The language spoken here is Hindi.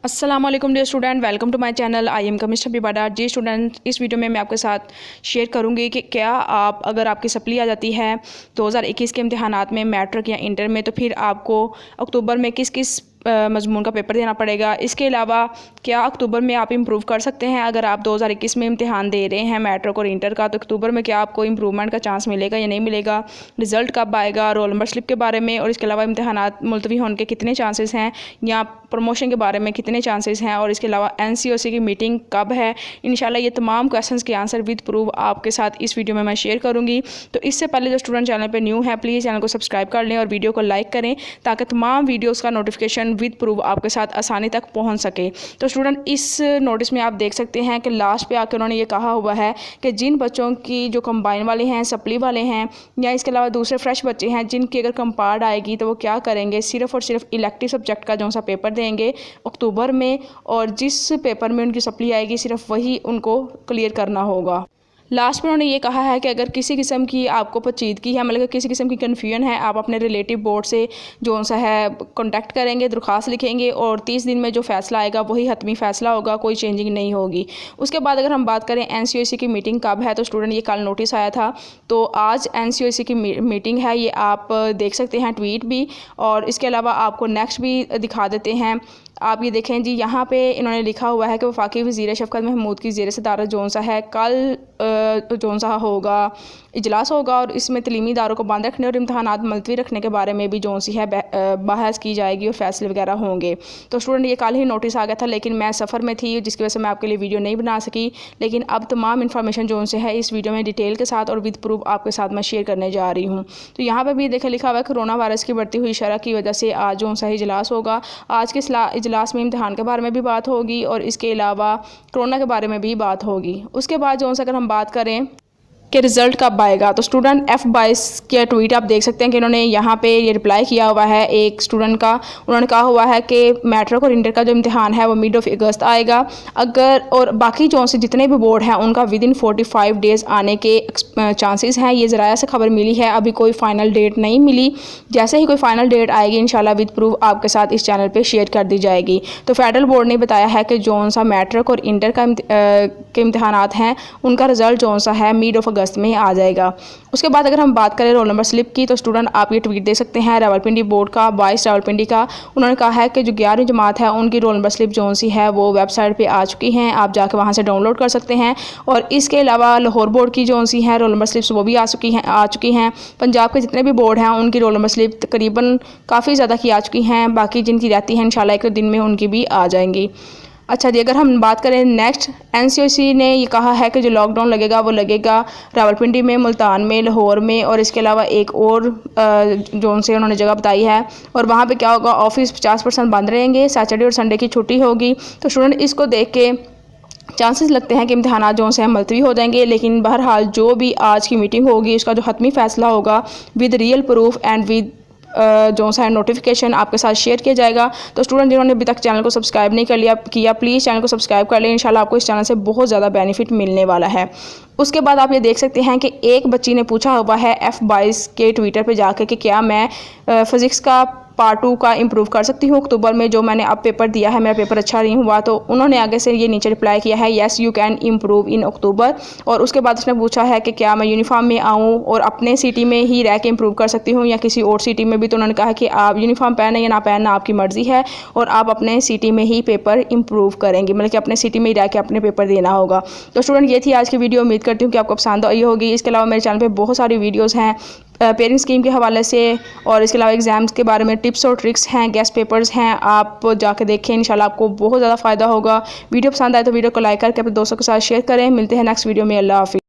अस्सलामुअलैकुम dear student, welcome to my channel. I am chemist Habiba. जी स्टूडेंट, इस वीडियो में मैं आपके साथ शेयर करूंगी कि क्या आप अगर आपकी सप्ली आ जाती है 2021 के इम्तिहानात में मैट्रिक या इंटर में, तो फिर आपको अक्टूबर में किस किस मजमून का पेपर देना पड़ेगा। इसके अलावा क्या अक्टूबर में आप इम्प्रूव कर सकते हैं। अगर आप 2021 में इम्तिहान दे रहे हैं मैट्रिक और इंटर का, तो अक्टूबर में क्या आपको इम्प्रूवमेंट का चांस मिलेगा या नहीं मिलेगा। रिज़ल्ट कब आएगा, रोल नंबर स्लिप के बारे में, और इसके अलावा इम्तिहानात मुलतवी होने के कितने चांसेस हैं, या प्रमोशन के बारे में कितने चांसेस हैं, और इसके अलावा NCOC की मीटिंग कब है। इंशाल्लाह ये तमाम क्वेश्चंस के आंसर विद प्रूफ आपके साथ इस वीडियो में मैं शेयर करूंगी। तो इससे पहले जो स्टूडेंट चैनल पे न्यू है, प्लीज़ चैनल को सब्सक्राइब कर लें और वीडियो को लाइक करें, ताकि तमाम वीडियोज़ का नोटिफिकेशन विद प्रूफ आपके साथ आसानी तक पहुँच सके। तो स्टूडेंट, इस नोटिस में आप देख सकते हैं कि लास्ट पे आकर उन्होंने ये कहा हुआ है कि जिन बच्चों की जो कंबाइन वाले हैं, सप्ली वाले हैं, या इसके अलावा दूसरे फ्रेश बच्चे हैं जिनकी अगर कंपार्ड आएगी तो वो क्या करेंगे, सिर्फ़ और सिर्फ इलेक्टिव सब्जेक्ट का जो सा पेपर देंगे अक्टूबर में, और जिस पेपर में उनकी सप्ली आएगी सिर्फ वही उनको क्लियर करना होगा। लास्ट में उन्होंने ये कहा है कि अगर किसी किस्म की आपको पेचीदगी है, मतलब किसी किस्म की कन्फ्यूजन है, आप अपने रिलेटिव बोर्ड से जो सा है कॉन्टैक्ट करेंगे, दरख्वास्त लिखेंगे, और 30 दिन में जो फ़ैसला आएगा वही हतमी फ़ैसला होगा, कोई चेंजिंग नहीं होगी। उसके बाद अगर हम बात करें NCOC की मीटिंग कब है, तो स्टूडेंट ये कल नोटिस आया था, तो आज NCOC की मीटिंग है। ये आप देख सकते हैं ट्वीट भी, और इसके अलावा आपको नेक्स्ट भी दिखा देते हैं। आप ये देखें जी, यहाँ पे इन्होंने लिखा हुआ है कि वफाकी वज़ीर शफ़क़त महमूद की ज़ेर सदारत जोन सा है कल जोन सा होगा इजलास होगा, और इसमें तलीमी इदारों को बंद रखने और इम्तहानात मुलतवी रखने के बारे में भी जोन सी है बहस की जाएगी और फैसले वगैरह होंगे। तो स्टूडेंट, ये कल ही नोटिस आ गया था, लेकिन मैं सफ़र में थी जिसकी वजह से मैं आपके लिए वीडियो नहीं बना सकी। लेकिन अब तमाम इन्फॉर्मेशन जोन से है इस वीडियो में डिटेल के साथ और विद प्रूफ आपके साथ मैं शेयर करने जा रही हूँ। तो यहाँ पर भी देखे लिखा हुआ है कोरोना वायरस की बढ़ती हुई शरह की वजह से आज जोन सा इजलास होगा। आज के इजलास में इम्तिहान के बारे में भी बात होगी और इसके अलावा कोरोना के बारे में भी बात होगी। उसके बाद जो अगर हम बात करें कि रिज़ल्ट कब आएगा, तो स्टूडेंट F22 के ट्वीट आप देख सकते हैं कि इन्होंने यहाँ पे ये रिप्लाई किया हुआ है एक स्टूडेंट का। उन्होंने कहा हुआ है कि मैट्रिक और इंटर का जो इम्तिहान है वो मिड ऑफ अगस्त आएगा, अगर और बाकी जो से जितने भी बोर्ड हैं उनका विद इन 45 डेज़ आने के चांसेस हैं। ये ज़राया से खबर मिली है, अभी कोई फ़ाइनल डेट नहीं मिली। जैसे ही कोई फ़ाइनल डेट आएगी इंशाल्लाह विद प्रूफ आपके साथ इस चैनल पर शेयर कर दी जाएगी। तो फेडरल बोर्ड ने बताया है कि जो सा मैट्रिक और इंटर का के इम्तिहानात हैं उनका रिज़ल्ट जो सा है मिड ऑफ अगस्त में आ जाएगा। उसके बाद अगर हम बात करें रोल नंबर स्लिप की, तो स्टूडेंट आप ये ट्वीट देख सकते हैं रावलपिंडी बोर्ड का, वाइस रावलपिंडी का। उन्होंने कहा है कि जो 11वीं जमात है उनकी रोल नंबर स्लिप जो सी है वो वेबसाइट पे आ चुकी हैं, आप जाकर वहाँ से डाउनलोड कर सकते हैं। और इसके अलावा लाहौर बोर्ड की जो सी है रोल नंबर स्लिप्स वो भी आ चुकी हैं। पंजाब के जितने भी बोर्ड हैं उनकी रोल नंबर स्लिप तकरीबन काफ़ी ज़्यादा की आ चुकी हैं, बाकी जिनकी रहती हैं इंशाल्लाह एक दिन में उनकी भी आ जाएंगी। अच्छा जी, अगर हम बात करें नेक्स्ट, NCOC ने ये कहा है कि जो लॉकडाउन लगेगा वो लगेगा रावलपिंडी में, मुल्तान में, लाहौर में, और इसके अलावा एक और जोन से उन्होंने जगह बताई है। और वहाँ पे क्या होगा, ऑफिस 50% बंद रहेंगे, सैटरडे और संडे की छुट्टी होगी। तो स्टूडेंट इसको देख के चांसेस लगते हैं कि इम्तिहानात जो से मुलतवी हो जाएंगे। लेकिन बहरहाल जो भी आज की मीटिंग होगी उसका जो हतमी फ़ैसला होगा with real proof and with जो सा नोटिफिकेशन आपके साथ शेयर किया जाएगा। तो स्टूडेंट जिन्होंने अभी तक चैनल को सब्सक्राइब नहीं किया प्लीज़ चैनल को सब्सक्राइब कर लें, इंशाल्लाह आपको इस चैनल से बहुत ज़्यादा बेनिफिट मिलने वाला है। उसके बाद आप ये देख सकते हैं कि एक बच्ची ने पूछा हुआ है F22 के ट्विटर पे जाकर कि क्या मैं फ़िज़िक्स का पार्ट 2 का इम्प्रूव कर सकती हूँ अक्टूबर में, जो मैंने अब पेपर दिया है मेरा पेपर अच्छा नहीं हुआ। तो उन्होंने आगे से ये नीचे रिप्लाई किया है, yes you can improve in October. और उसके बाद उसने पूछा है कि क्या मैं यूनिफॉर्म में आऊँ और अपने सिटी में ही रह के इम्प्रूव कर सकती हूँ या किसी और सिटी में भी। तो उन्होंने कहा कि आप यूनिफॉर्म पहने या ना पहनना आपकी मर्ज़ी है, और आप अपने सिटी में ही पेपर इम्प्रूव करेंगे, मतलब कि अपने सिटी में ही रह के अपने पेपर देना होगा। तो स्टूडेंट ये थी आज की वीडियो, उम्मीद करती हूँ कि आपको पसंद आई होगी। इसके अलावा मेरे चैनल पर बहुत सारी वीडियोज़ हैं पेरेंट्स स्कीम के हवाले से, और इसके अलावा एग्ज़ाम्स के बारे में टिप्स और ट्रिक्स हैं, गेस्ट पेपर्स हैं, आप जाके देखें, इंशाल्लाह आपको बहुत ज़्यादा फ़ायदा होगा। वीडियो पसंद आए तो वीडियो को लाइक करके अपने दोस्तों के साथ शेयर करें। मिलते हैं नेक्स्ट वीडियो में। अल्लाह हाफ़िज़।